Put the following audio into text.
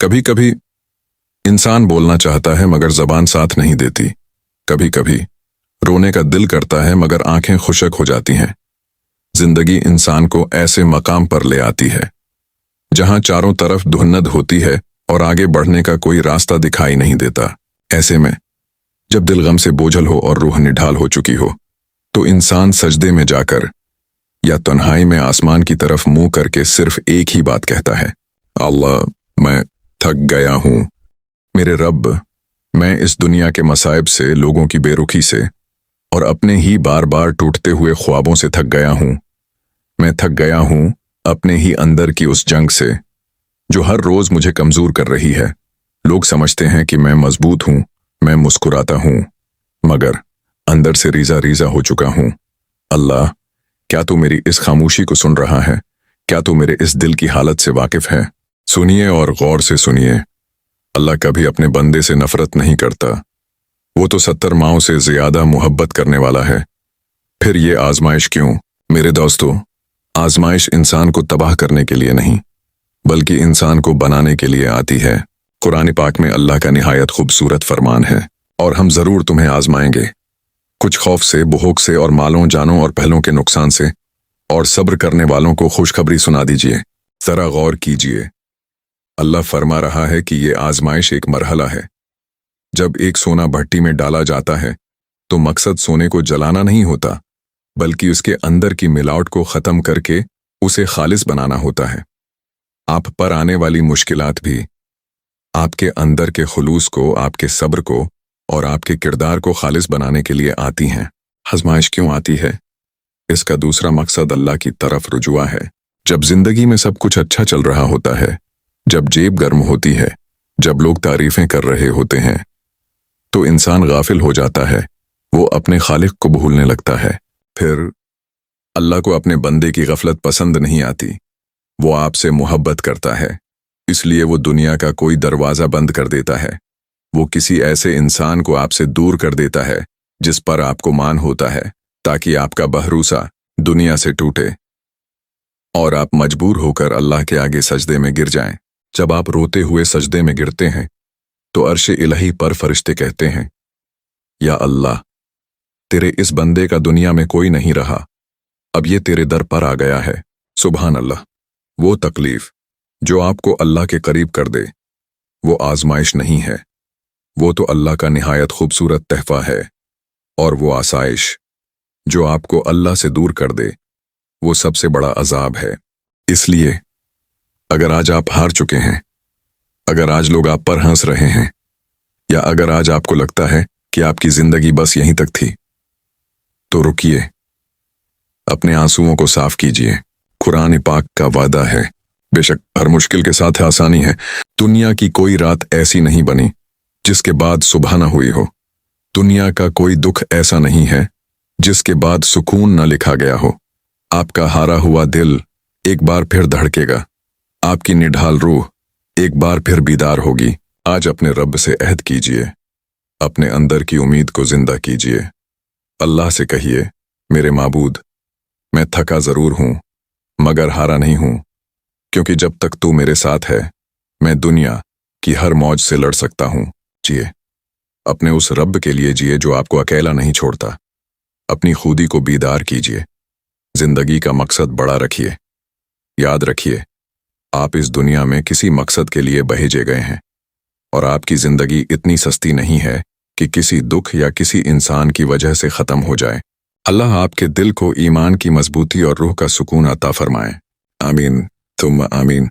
कभी कभी इंसान बोलना चाहता है मगर जबान साथ नहीं देती। कभी कभी रोने का दिल करता है मगर आंखें खुशक हो जाती हैं। जिंदगी इंसान को ऐसे मकाम पर ले आती है जहां चारों तरफ धुन्नद होती है और आगे बढ़ने का कोई रास्ता दिखाई नहीं देता। ऐसे में जब दिल गम से बोझल हो और रूह निढाल हो चुकी हो तो इंसान सजदे में जाकर या तन्हाई में आसमान की तरफ मुंह करके सिर्फ एक ही बात कहता है, अल्लाह, मैं थक गया हूं। मेरे रब, मैं इस दुनिया के मसाइब से, लोगों की बेरुखी से और अपने ही बार बार टूटते हुए ख्वाबों से थक गया हूं। मैं थक गया हूं अपने ही अंदर की उस जंग से जो हर रोज मुझे कमजोर कर रही है। लोग समझते हैं कि मैं मजबूत हूं, मैं मुस्कुराता हूं, मगर अंदर से रीजा रीजा हो चुका हूं। अल्लाह, क्या तू मेरी इस खामोशी को सुन रहा है? क्या तू मेरे इस दिल की हालत से वाकिफ है? सुनिए और गौर से सुनिए। अल्लाह कभी अपने बंदे से नफरत नहीं करता। वो तो 70 माओं से ज्यादा मोहब्बत करने वाला है। फिर ये आजमाइश क्यों? मेरे दोस्तों, आजमाइश इंसान को तबाह करने के लिए नहीं बल्कि इंसान को बनाने के लिए आती है। कुरान पाक में अल्लाह का निहायत खूबसूरत फरमान है, और हम जरूर तुम्हें आजमाएंगे, कुछ खौफ से, भूख से और मालों, जानों और पहलों के नुकसान से, और सब्र करने वालों को खुशखबरी सुना दीजिए। जरा गौर कीजिए, अल्लाह फरमा रहा है कि ये आजमाइश एक मरहला है। जब एक सोना भट्टी में डाला जाता है तो मकसद सोने को जलाना नहीं होता बल्कि उसके अंदर की मिलावट को खत्म करके उसे खालिस बनाना होता है। आप पर आने वाली मुश्किलात भी आपके अंदर के खुलूस को, आपके सब्र को और आपके किरदार को खालिस बनाने के लिए आती हैं। आजमाइश क्यों आती है? इसका दूसरा मकसद अल्लाह की तरफ रुजुआ है। जब जिंदगी में सब कुछ अच्छा चल रहा होता है, जब जेब गर्म होती है, जब लोग तारीफें कर रहे होते हैं, तो इंसान गाफिल हो जाता है। वो अपने खालिक को भूलने लगता है। फिर अल्लाह को अपने बंदे की गफलत पसंद नहीं आती। वो आपसे मोहब्बत करता है, इसलिए वो दुनिया का कोई दरवाजा बंद कर देता है। वो किसी ऐसे इंसान को आपसे दूर कर देता है जिस पर आपको मान होता है, ताकि आपका भरोसा दुनिया से टूटे और आप मजबूर होकर अल्लाह के आगे सजदे में गिर जाएं। जब आप रोते हुए सजदे में गिरते हैं तो अर्श इलाही पर फरिश्ते कहते हैं, या अल्लाह, तेरे इस बंदे का दुनिया में कोई नहीं रहा, अब ये तेरे दर पर आ गया है। सुभान अल्लाह। वो तकलीफ जो आपको अल्लाह के करीब कर दे वो आजमाइश नहीं है, वो तो अल्लाह का निहायत खूबसूरत तहफा है। और वो आसाइश जो आपको अल्लाह से दूर कर दे वो सबसे बड़ा अजाब है। इसलिए अगर आज आप हार चुके हैं, अगर आज लोग आप पर हंस रहे हैं, या अगर आज आपको लगता है कि आपकी जिंदगी बस यहीं तक थी, तो रुकिए, अपने आंसुओं को साफ कीजिए। कुरान पाक का वादा है, बेशक हर मुश्किल के साथ आसानी है। दुनिया की कोई रात ऐसी नहीं बनी जिसके बाद सुबह न हुई हो। दुनिया का कोई दुख ऐसा नहीं है जिसके बाद सुकून न लिखा गया हो। आपका हारा हुआ दिल एक बार फिर धड़केगा, आपकी निढाल रूह एक बार फिर बीदार होगी। आज अपने रब से अहद कीजिए, अपने अंदर की उम्मीद को जिंदा कीजिए। अल्लाह से कहिए, मेरे माबूद, मैं थका जरूर हूं मगर हारा नहीं हूं, क्योंकि जब तक तू मेरे साथ है मैं दुनिया की हर मौज से लड़ सकता हूं। जिए, अपने उस रब के लिए जिए जो आपको अकेला नहीं छोड़ता। अपनी खुदी को बीदार कीजिए, जिंदगी का मकसद बड़ा रखिए। याद रखिए, आप इस दुनिया में किसी मकसद के लिए भेजे गए हैं, और आपकी जिंदगी इतनी सस्ती नहीं है कि किसी दुख या किसी इंसान की वजह से खत्म हो जाए। अल्लाह आपके दिल को ईमान की मजबूती और रूह का सुकून अता फरमाए। आमीन, तुम आमीन।